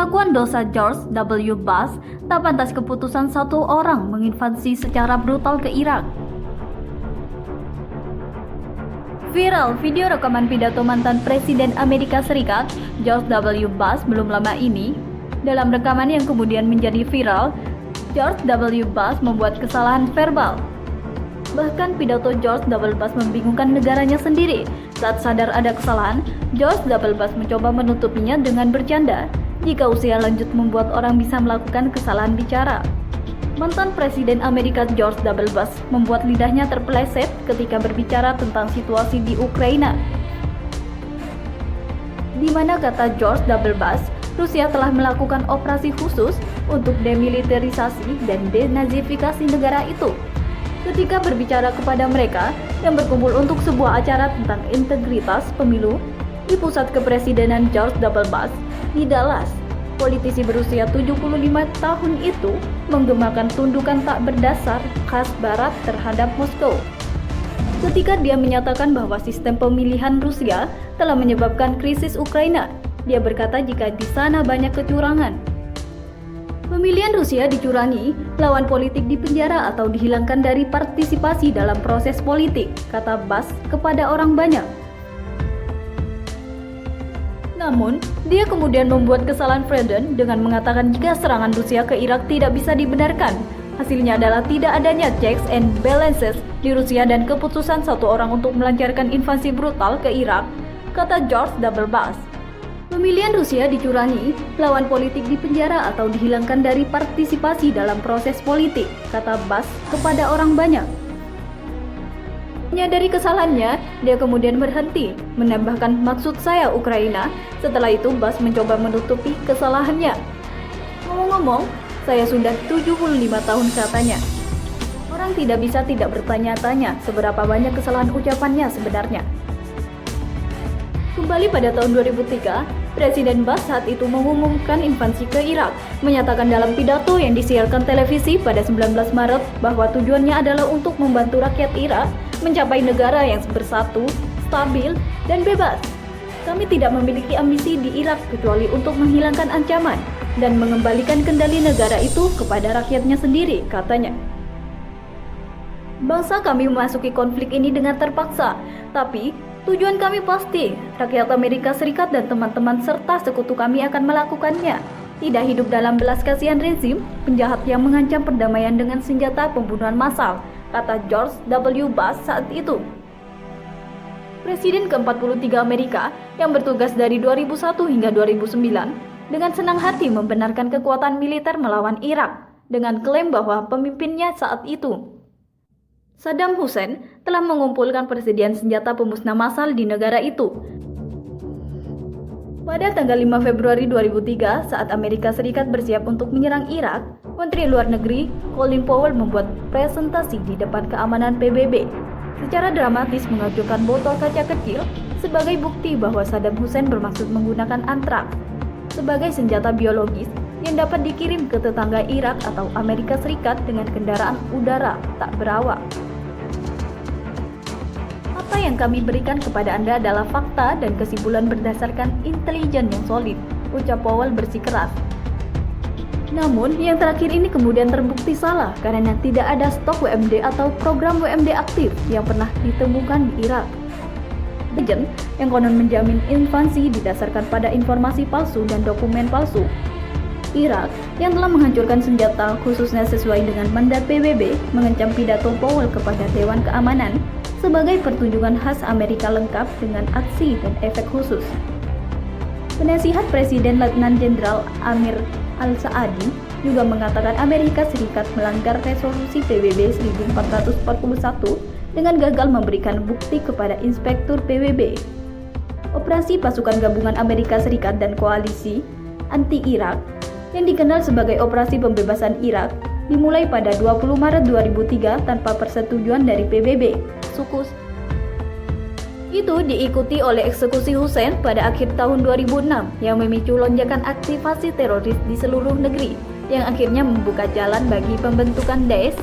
Pengakuan dosa George W. Bush tak pantas keputusan satu orang menginvasi secara brutal ke Irak. Viral video rekaman pidato mantan Presiden Amerika Serikat George W. Bush belum lama ini. Dalam rekaman yang kemudian menjadi viral, George W. Bush membuat kesalahan verbal. Bahkan pidato George W. Bush membingungkan negaranya sendiri. Saat sadar ada kesalahan, George W. Bush mencoba menutupinya dengan bercanda. Jika usia lanjut membuat orang bisa melakukan kesalahan bicara. Mantan Presiden Amerika George W. Bush membuat lidahnya terpeleset ketika berbicara tentang situasi di Ukraina. Di mana kata George W. Bush, Rusia telah melakukan operasi khusus untuk demilitarisasi dan denazifikasi negara itu. Ketika berbicara kepada mereka yang berkumpul untuk sebuah acara tentang integritas pemilu di pusat kepresidenan George W. Bush di Dallas, politisi berusia 75 tahun itu menggemakan tundukan tak berdasar khas Barat terhadap Moskow. Ketika dia menyatakan bahwa sistem pemilihan Rusia telah menyebabkan krisis Ukraina, dia berkata jika di sana banyak kecurangan. Pemilihan Rusia dicurangi, lawan politik dipenjara atau dihilangkan dari partisipasi dalam proses politik, kata Bush kepada orang banyak. Namun, dia kemudian membuat kesalahan Freden dengan mengatakan jika serangan Rusia ke Irak tidak bisa dibenarkan. Hasilnya adalah tidak adanya checks and balances di Rusia dan keputusan satu orang untuk melancarkan invasi brutal ke Irak, kata George W. Bush. Pemilihan Rusia dicurangi, lawan politik dipenjara atau dihilangkan dari partisipasi dalam proses politik, kata Bush kepada orang banyak. Menyadari kesalahannya, dia kemudian berhenti, menambahkan maksud saya Ukraina. Setelah itu, Bush mencoba menutupi kesalahannya. Ngomong-ngomong, saya sudah 75 tahun katanya. Orang tidak bisa tidak bertanya-tanya seberapa banyak kesalahan ucapannya sebenarnya. Kembali pada tahun 2003, Presiden Bush saat itu mengumumkan invasi ke Irak, menyatakan dalam pidato yang disiarkan televisi pada 19 Maret bahwa tujuannya adalah untuk membantu rakyat Irak mencapai negara yang bersatu, stabil, dan bebas. Kami tidak memiliki ambisi di Irak kecuali untuk menghilangkan ancaman dan mengembalikan kendali negara itu kepada rakyatnya sendiri, katanya. Bangsa kami memasuki konflik ini dengan terpaksa, tapi tujuan kami pasti, rakyat Amerika Serikat dan teman-teman serta sekutu kami akan melakukannya. Tidak hidup dalam belas kasihan rezim penjahat yang mengancam perdamaian dengan senjata pembunuhan massal, kata George W. Bush saat itu. Presiden ke-43 Amerika yang bertugas dari 2001 hingga 2009 dengan senang hati membenarkan kekuatan militer melawan Irak dengan klaim bahwa pemimpinnya saat itu, Saddam Hussein, telah mengumpulkan persediaan senjata pemusnah massal di negara itu. Pada tanggal 5 Februari 2003, saat Amerika Serikat bersiap untuk menyerang Irak, Menteri Luar Negeri Colin Powell membuat presentasi di depan keamanan PBB. Secara dramatis mengacungkan botol kaca kecil sebagai bukti bahwa Saddam Hussein bermaksud menggunakan antraks sebagai senjata biologis yang dapat dikirim ke tetangga Irak atau Amerika Serikat dengan kendaraan udara tak berawak. Apa yang kami berikan kepada Anda adalah fakta dan kesimpulan berdasarkan intelijen yang solid, ucap Powell bersikeras. Namun, yang terakhir ini kemudian terbukti salah karena tidak ada stok WMD atau program WMD aktif yang pernah ditemukan di Irak. Intelijen yang konon menjamin invasi didasarkan pada informasi palsu dan dokumen palsu. Irak yang telah menghancurkan senjata khususnya sesuai dengan mandat PBB mengancam pidato Powell kepada Dewan Keamanan sebagai pertunjukan khas Amerika lengkap dengan aksi dan efek khusus. Penasihat Presiden Letnan Jenderal Amir Al-Saadi juga mengatakan Amerika Serikat melanggar resolusi PBB 1441 dengan gagal memberikan bukti kepada Inspektur PBB. Operasi pasukan gabungan Amerika Serikat dan koalisi anti-Irak yang dikenal sebagai Operasi Pembebasan Irak dimulai pada 20 Maret 2003 tanpa persetujuan dari PBB. Sukus itu diikuti oleh eksekusi Hussein pada akhir tahun 2006 yang memicu lonjakan aktivasi teroris di seluruh negeri yang akhirnya membuka jalan bagi pembentukan Daesh